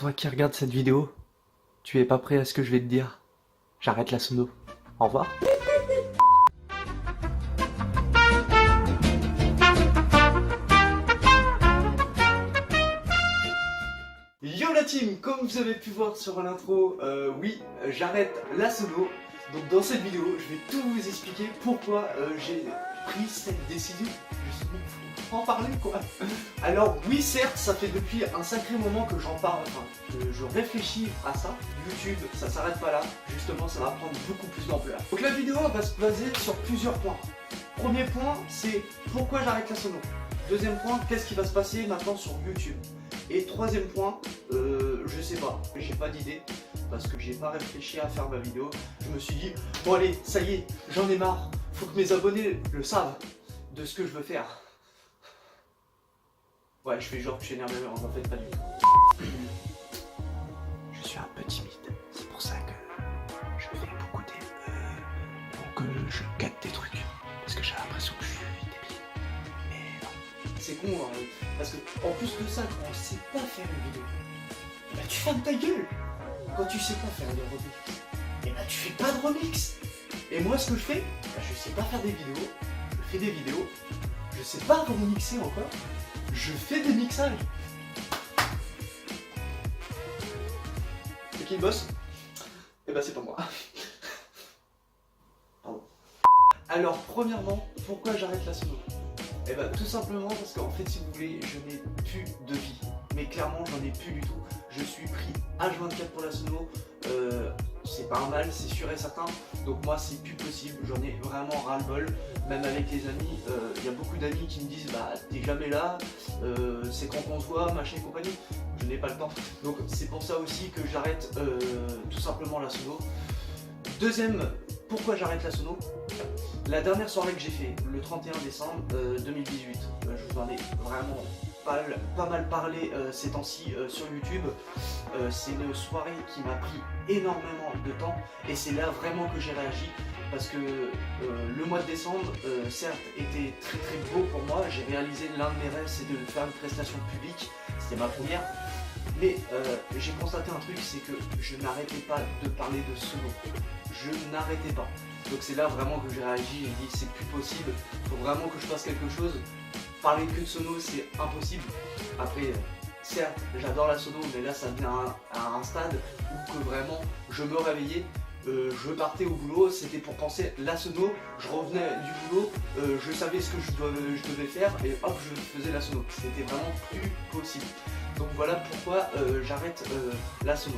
Toi qui regardes cette vidéo, tu es pas prêt à ce que je vais te dire. J'arrête la sono. Au revoir. Yo la team, comme vous avez pu voir sur l'intro, oui, j'arrête la sono. Donc dans cette vidéo, je vais tout vous expliquer pourquoi j'ai pris cette décision. Justement, faut en parler quoi. Alors oui, certes, ça fait depuis un sacré moment que j'en parle, enfin, que je réfléchis à ça. YouTube, ça s'arrête pas là. Justement, ça va prendre beaucoup plus d'ampleur. Donc la vidéo va se baser sur plusieurs points. Premier point, c'est pourquoi j'arrête la sono. Deuxième point, qu'est-ce qui va se passer maintenant sur YouTube. Et troisième point, je sais pas, j'ai pas d'idée parce que j'ai pas réfléchi à faire ma vidéo. Je me suis dit, bon allez, ça y est, j'en ai marre, faut que mes abonnés le savent de ce que je veux faire. Ouais, je fais genre que je suis énervé, mais en fait pas du tout. Je suis un peu timide, c'est pour ça que je fais beaucoup pour que je capte des trucs. Parce que j'ai l'impression que je suis débile. Mais non. C'est con, hein, parce que en plus de ça, quand on sait pas faire une vidéo, bah tu fermes ta gueule. Quand tu sais pas faire des remix, et bah tu fais pas de remix. Et moi ce que je fais, bah, je sais pas faire des vidéos, je fais des vidéos, je sais pas remixer encore, je fais des mixages. C'est qui le boss? Et bah c'est pas moi. Pardon. Alors premièrement, pourquoi j'arrête la sono? Et bah tout simplement parce qu'en fait si vous voulez, je n'ai plus de vie. Mais clairement j'en ai plus du tout. Je suis pris H24 pour la sono, c'est pas un mal, c'est sûr et certain. Donc moi c'est plus possible, j'en ai vraiment ras-le-bol. Même avec les amis, il y a beaucoup d'amis qui me disent bah t'es jamais là, c'est quand on se voit, machin et compagnie. Je n'ai pas le temps. Donc c'est pour ça aussi que j'arrête tout simplement la sono. Deuxième, pourquoi j'arrête la sono? La dernière soirée que j'ai fait, le 31 décembre 2018, je vous en ai vraiment pas mal parlé ces temps-ci sur YouTube. C'est une soirée qui m'a pris énormément de temps et c'est là vraiment que j'ai réagi parce que le mois de décembre, certes, était très très beau pour moi. J'ai réalisé l'un de mes rêves, c'est de faire une prestation publique, c'était ma première. Mais j'ai constaté un truc, c'est que je n'arrêtais pas de parler de sono. Je n'arrêtais pas. Donc c'est là vraiment que j'ai réagi, j'ai dit c'est plus possible, faut vraiment que je fasse quelque chose. Parler que de sono c'est impossible. Après, certes j'adore la sono, mais là ça vient à un stade où que vraiment je me réveillais, je partais au boulot, c'était pour penser la sono, je revenais du boulot, je savais ce que je devais faire et hop je faisais la sono. C'était vraiment plus possible. Donc voilà pourquoi j'arrête la sono.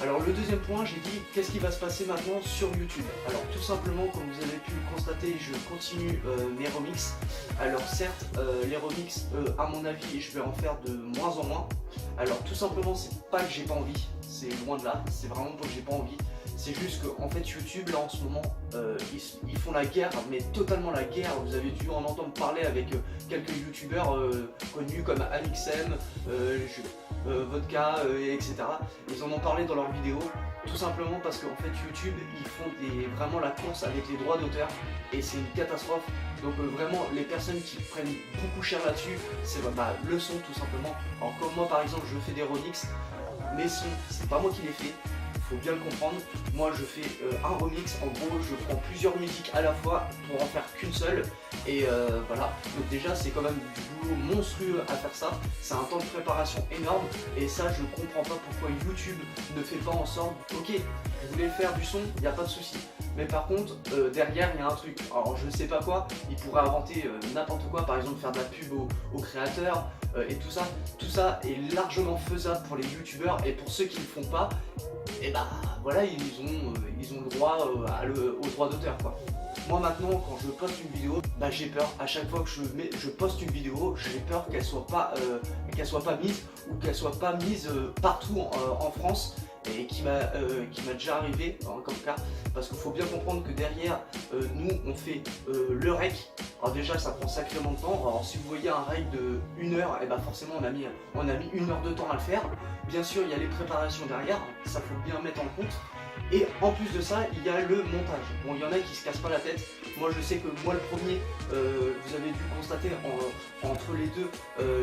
Alors le deuxième point, j'ai dit qu'est-ce qui va se passer maintenant sur YouTube. Alors tout simplement, comme vous avez pu le constater, je continue mes remixes. Alors certes, les remixes, à mon avis, je vais en faire de moins en moins. Alors tout simplement, c'est pas que j'ai pas envie, c'est loin de là, c'est vraiment pas que j'ai pas envie. C'est juste qu'en fait YouTube là en ce moment ils font la guerre, mais totalement la guerre. Vous avez dû en entendre parler avec quelques youtubeurs connus comme Amixem, Vodka, etc. Ils en ont parlé dans leurs vidéos, tout simplement parce qu'en fait YouTube ils font vraiment la course avec les droits d'auteur et c'est une catastrophe. Donc vraiment les personnes qui prennent beaucoup cher là-dessus, c'est le son tout simplement. Alors comme moi par exemple je fais des remixes, mes sons c'est pas moi qui les fais. Faut bien le comprendre, moi je fais un remix, en gros je prends plusieurs musiques à la fois pour en faire qu'une seule et voilà, donc déjà c'est quand même du boulot monstrueux à faire ça, c'est un temps de préparation énorme et ça je comprends pas pourquoi YouTube ne fait pas en sorte, ok, vous voulez faire du son, il n'y a pas de souci, mais par contre derrière il y a un truc, alors je sais pas quoi, ils pourraient inventer n'importe quoi, par exemple faire de la pub aux créateurs et tout ça est largement faisable pour les youtubeurs et pour ceux qui ne le font pas, et bah voilà, ils ont le droit au droit d'auteur quoi. Moi maintenant quand je poste une vidéo, bah j'ai peur, à chaque fois que je poste une vidéo, j'ai peur qu'elle soit pas mise ou qu'elle soit pas mise partout en France et qui m'a déjà arrivé comme cas, parce qu'il faut bien comprendre que derrière nous on fait le rec. Alors déjà ça prend sacrément de temps. Alors si vous voyez un rec de 1 heure, et bah forcément on a mis 1 heure de temps à le faire. Bien sûr il y a les préparations derrière, ça faut bien mettre en compte. Et en plus de ça, il y a le montage. Bon, il y en a qui se cassent pas la tête. Moi, je sais que moi, le premier, vous avez dû constater entre les deux,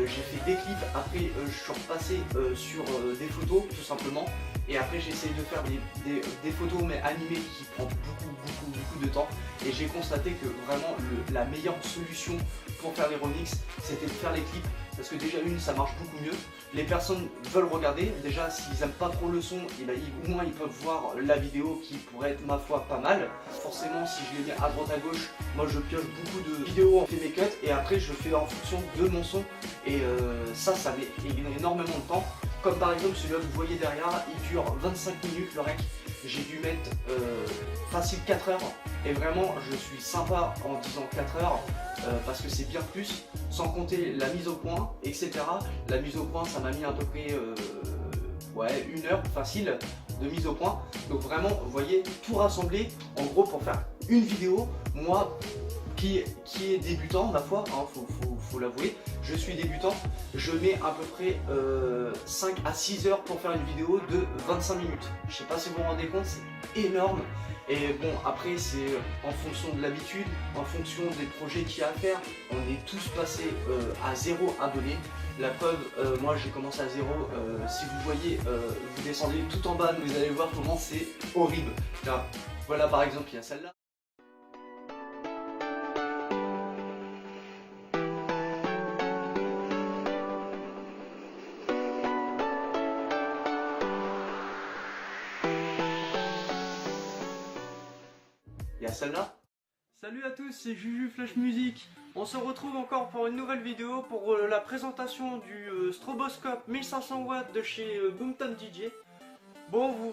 j'ai fait des clips. Après, je suis repassé sur des photos, tout simplement. Et après, j'ai essayé de faire des photos, mais animées, qui prend beaucoup de temps. Et j'ai constaté que vraiment, la meilleure solution pour faire les remixes, c'était de faire les clips. Parce que déjà, ça marche beaucoup mieux. Les personnes veulent regarder. Déjà, s'ils n'aiment pas trop le son, et ben, au moins ils peuvent voir la vidéo qui pourrait être, ma foi, pas mal. Forcément, si je les mets à droite à gauche, moi je pioche beaucoup de vidéos, on fait mes cuts et après je fais en fonction de mon son. Et ça met énormément de temps. Comme par exemple celui-là que vous voyez derrière, il dure 25 minutes le rec. J'ai dû mettre facile 4 heures. Et vraiment, je suis sympa en disant 4 heures. Parce que c'est bien plus, sans compter la mise au point, etc. La mise au point, ça m'a mis à peu près 1 heure facile de mise au point. Donc vraiment, vous voyez, tout rassemblé, en gros, pour faire une vidéo. Moi, qui est débutant, ma foi, hein, faut l'avouer, je suis débutant, je mets à peu près 5 à 6 heures pour faire une vidéo de 25 minutes. Je sais pas si vous vous rendez compte, c'est énorme. Et bon, après c'est en fonction de l'habitude, en fonction des projets qu'il y a à faire. On est tous passés à 0 abonnés. La preuve, moi j'ai commencé à 0. Si vous voyez, vous descendez tout en bas, vous allez voir comment c'est horrible. Là, voilà, par exemple, il y a celle-là. Il y a celle-là. Salut à tous, c'est Juju Flash Music. On se retrouve encore pour une nouvelle vidéo pour la présentation du stroboscope 1500 watts de chez Boomtown DJ. Bon, vous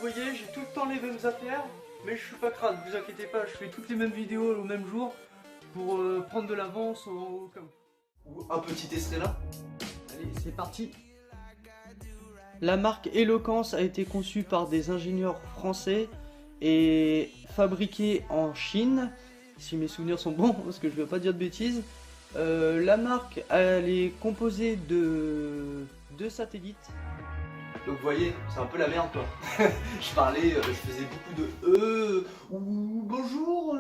voyez, j'ai tout le temps les mêmes affaires, mais je suis pas crade, vous inquiétez pas, je fais toutes les mêmes vidéos au même jour pour prendre de l'avance au cas où. Un petit extrait là. Allez, c'est parti. La marque Eloquence a été conçue par des ingénieurs français et fabriquée en Chine, si mes souvenirs sont bons, parce que je ne vais pas dire de bêtises. La marque, elle est composée de 2 satellites. Donc vous voyez, c'est un peu la merde quoi. Je parlais, je faisais beaucoup de ou bonjour,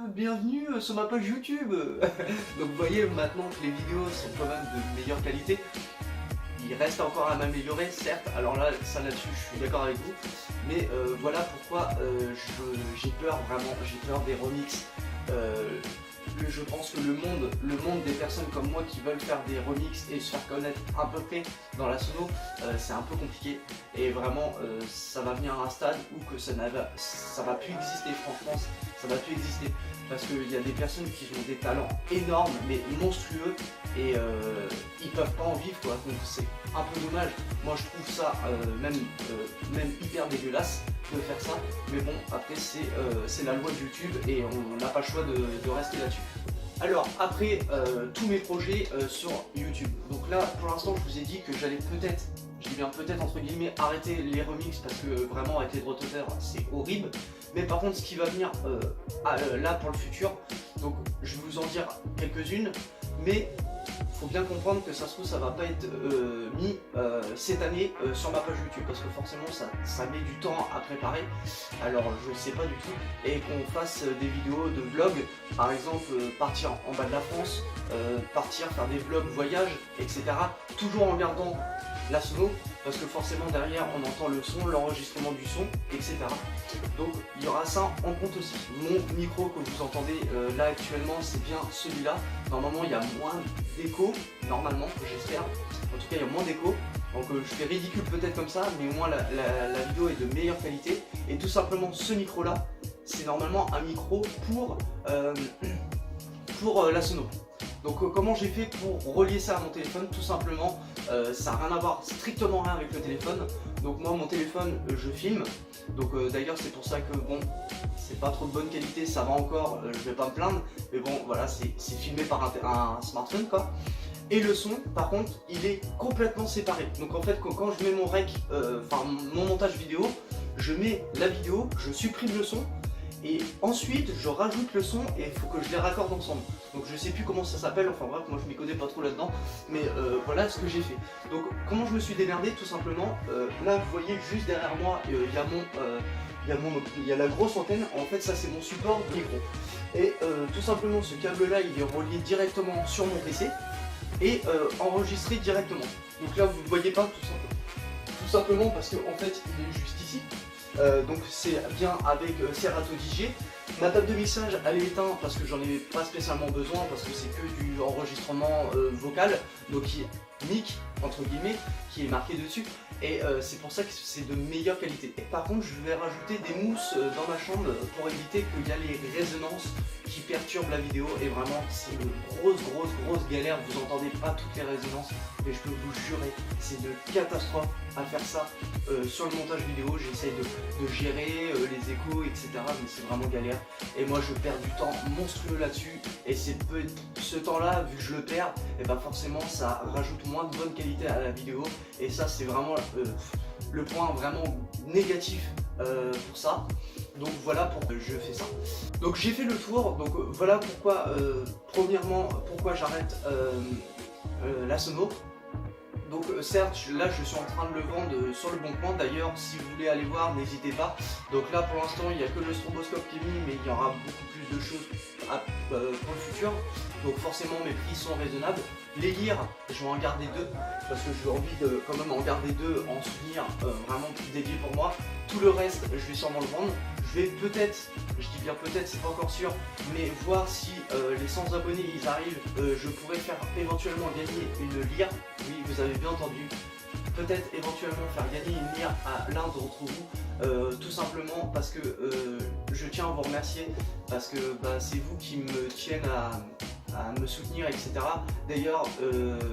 bienvenue sur ma page YouTube. Donc vous voyez maintenant que les vidéos sont quand même de meilleure qualité. Il reste encore à m'améliorer, certes, alors là, ça là-dessus, je suis d'accord avec vous, mais voilà pourquoi j'ai peur, vraiment, j'ai peur des remixes. Je pense que le monde des personnes comme moi qui veulent faire des remixes et se faire connaître à peu près dans la sono, c'est un peu compliqué, et vraiment, ça va venir à un stade où que ça va plus exister, franchement, ça va plus exister. Parce qu'il y a des personnes qui ont des talents énormes, mais monstrueux, et ils peuvent pas en vivre quoi, donc c'est un peu dommage. Moi je trouve ça même hyper dégueulasse de faire ça, mais bon, après c'est la loi de YouTube et on n'a pas le choix de rester là-dessus. Alors après tous mes projets sur YouTube, donc là pour l'instant je vous ai dit que j'allais peut-être, je dis bien peut-être entre guillemets, arrêter les remixes parce que vraiment avec les droits d'auteur c'est horrible. Mais par contre ce qui va venir là pour le futur, donc je vais vous en dire quelques-unes, mais faut bien comprendre que ça se trouve ça va pas être mis cette année sur ma page YouTube parce que forcément ça met du temps à préparer, alors je sais pas du tout, et qu'on fasse des vidéos de vlogs, par exemple partir en bas de la France, partir faire des vlogs voyages, etc. Toujours en gardant la sono, parce que forcément derrière on entend le son, l'enregistrement du son, etc. Donc il y aura ça en compte aussi. Mon micro que vous entendez là actuellement, c'est bien celui-là. Normalement il y a moins d'écho, normalement, j'espère. En tout cas il y a moins d'écho. Donc je fais ridicule peut-être comme ça, mais au moins la vidéo est de meilleure qualité. Et tout simplement ce micro là, c'est normalement un micro pour la sono. Donc comment j'ai fait pour relier ça à mon téléphone? Tout simplement, ça n'a rien à voir, strictement rien avec le téléphone. Donc moi mon téléphone, je filme. Donc d'ailleurs c'est pour ça que bon, c'est pas trop de bonne qualité, ça va encore, je vais pas me plaindre. Mais bon voilà, c'est filmé par un smartphone quoi. Et le son par contre, il est complètement séparé. Donc en fait quand je mets mon rec, enfin mon montage vidéo, je mets la vidéo, je supprime le son. Et ensuite je rajoute le son et il faut que je les raccorde ensemble. Donc je sais plus comment ça s'appelle, enfin bref, moi je m'y connais pas trop là-dedans. Mais voilà ce que j'ai fait. Donc comment je me suis démerdé? Tout simplement, là vous voyez juste derrière moi, il y a il y a la grosse antenne, en fait ça c'est mon support micro. Et tout simplement ce câble là il est relié directement sur mon PC et enregistré directement. Donc là vous ne voyez pas tout simplement parce que en fait il est juste ici. Donc c'est bien avec Serato DJ. Ma table de mixage elle est éteinte parce que j'en ai pas spécialement besoin parce que c'est que du enregistrement vocal, donc qui mic entre guillemets qui est marqué dessus et c'est pour ça que c'est de meilleure qualité. Et par contre je vais rajouter des mousses dans ma chambre pour éviter qu'il y a les résonances qui perturbent la vidéo et vraiment c'est une grosse galère, vous entendez pas toutes les résonances mais je peux vous jurer c'est une catastrophe à faire ça sur le montage vidéo. J'essaye de gérer les échos etc mais c'est vraiment galère et moi je perds du temps monstrueux là-dessus et ce temps là vu que je le perds et ben forcément ça rajoute moins de bonne qualité à la vidéo et ça c'est vraiment le point vraiment négatif pour ça. Donc voilà pourquoi je fais ça. Donc j'ai fait le tour, donc voilà pourquoi premièrement pourquoi j'arrête la sono. Donc certes là je suis en train de le vendre sur le bon coin, d'ailleurs si vous voulez aller voir n'hésitez pas. Donc là pour l'instant il n'y a que le stroboscope qui est mis mais il y aura beaucoup plus de choses pour le futur. Donc forcément mes prix sont raisonnables. Les lyres je vais en garder deux parce que j'ai envie de quand même en garder deux en souvenir vraiment dédié pour moi. Tout le reste je vais sûrement le vendre. Je vais peut-être, je dis bien peut-être, c'est pas encore sûr, mais voir si les 100 abonnés ils arrivent, je pourrais faire éventuellement gagner une lyre. Oui, vous avez bien entendu. Peut-être éventuellement faire gagner une lyre à l'un d'entre vous, tout simplement parce que je tiens à vous remercier, parce que bah, c'est vous qui me tiennent à me soutenir etc. D'ailleurs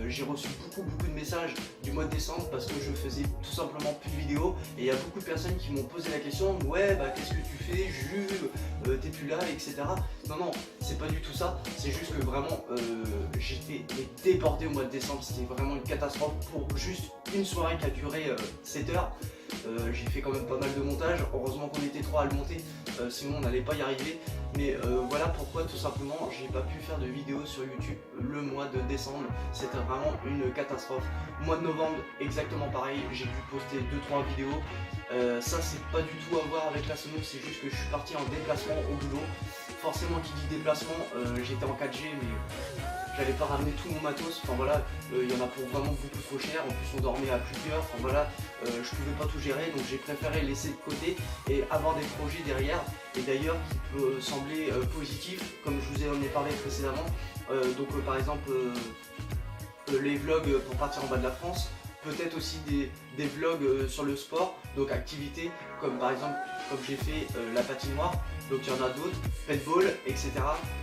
j'ai reçu beaucoup de messages du mois de décembre parce que je faisais tout simplement plus de vidéos et il y a beaucoup de personnes qui m'ont posé la question ouais bah qu'est-ce que tu fais Jules, t'es plus là etc. Non c'est pas du tout ça, c'est juste que vraiment j'étais débordé au mois de décembre, c'était vraiment une catastrophe pour juste une soirée qui a duré 7 heures. J'ai fait quand même pas mal de montage, heureusement qu'on était trois à le monter, sinon on n'allait pas y arriver. Mais voilà pourquoi tout simplement j'ai pas pu faire de vidéo sur YouTube le mois de décembre, c'était vraiment une catastrophe. Mois de novembre exactement pareil, j'ai dû poster 2-3 vidéos. Ça c'est pas du tout à voir avec la sono, c'est juste que je suis parti en déplacement au boulot. Forcément qui dit déplacement, j'étais en 4G mais j'allais pas ramener tout mon matos, enfin voilà, il y en a pour vraiment beaucoup trop cher, en plus on dormait à plusieurs, enfin voilà, je pouvais pas tout gérer donc j'ai préféré laisser de côté et avoir des projets derrière, et d'ailleurs qui peut sembler positif, comme je vous en ai parlé précédemment, donc par exemple les vlogs pour partir en bas de la France, peut-être aussi des vlogs sur le sport, donc activités comme par exemple comme j'ai fait la patinoire, donc il y en a d'autres, paintball, etc.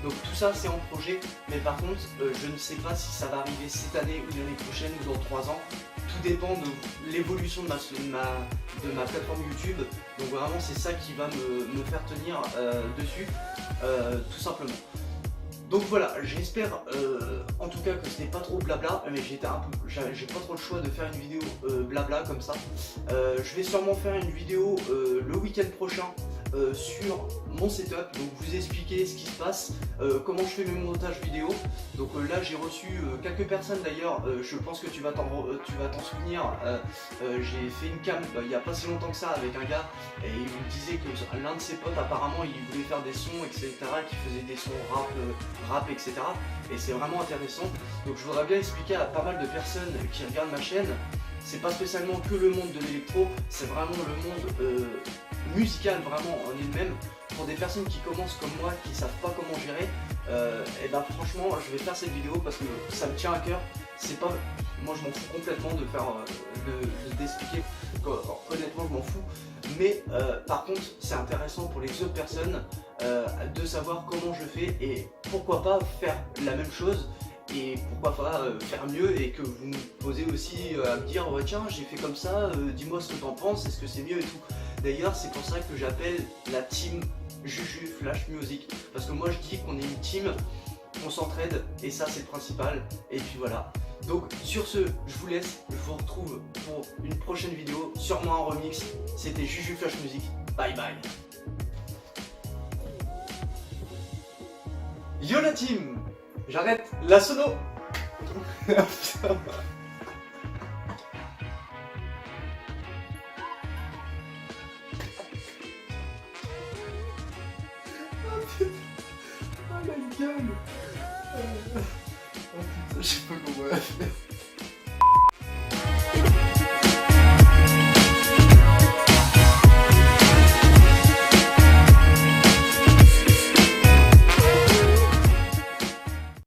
Donc tout ça c'est en projet, mais par contre je ne sais pas si ça va arriver cette année ou l'année prochaine ou dans 3 ans. Tout dépend de l'évolution de ma plateforme YouTube, donc vraiment c'est ça qui va me faire tenir dessus, tout simplement. Donc voilà, j'espère en tout cas que ce n'est pas trop blabla, mais j'ai pas trop le choix de faire une vidéo blabla comme ça. Je vais sûrement faire une vidéo le week-end prochain sur mon setup, donc vous expliquer ce qui se passe, comment je fais mes montages vidéo. Donc là j'ai reçu quelques personnes d'ailleurs, je pense que tu vas t'en souvenir, j'ai fait une cam il n'y a pas si longtemps que ça avec un gars et il me disait que l'un de ses potes apparemment il voulait faire des sons etc, qui faisait des sons rap etc, et c'est vraiment intéressant. Donc je voudrais bien expliquer à pas mal de personnes qui regardent ma chaîne, c'est pas spécialement que le monde de l'électro, c'est vraiment le monde musical vraiment en elle-même. Pour des personnes qui commencent comme moi, qui savent pas comment gérer, et ben franchement je vais faire cette vidéo parce que ça me tient à cœur. C'est pas, moi je m'en fous complètement de faire d'expliquer, honnêtement je m'en fous, mais par contre c'est intéressant pour les autres personnes de savoir comment je fais et pourquoi pas faire la même chose. Et pourquoi pas faire mieux et que vous me posez aussi à me dire tiens j'ai fait comme ça, dis-moi ce que t'en penses, est-ce que c'est mieux et tout. D'ailleurs c'est pour ça que j'appelle la team Juju Flash Music, parce que moi je dis qu'on est une team, on s'entraide et ça c'est le principal. Et puis voilà, donc sur ce je vous laisse, je vous retrouve pour une prochaine vidéo, sûrement un remix. C'était Juju Flash Music, bye bye. Yo la team, j'arrête la sono. gueule. Oh putain, je sais pas comment on va faire.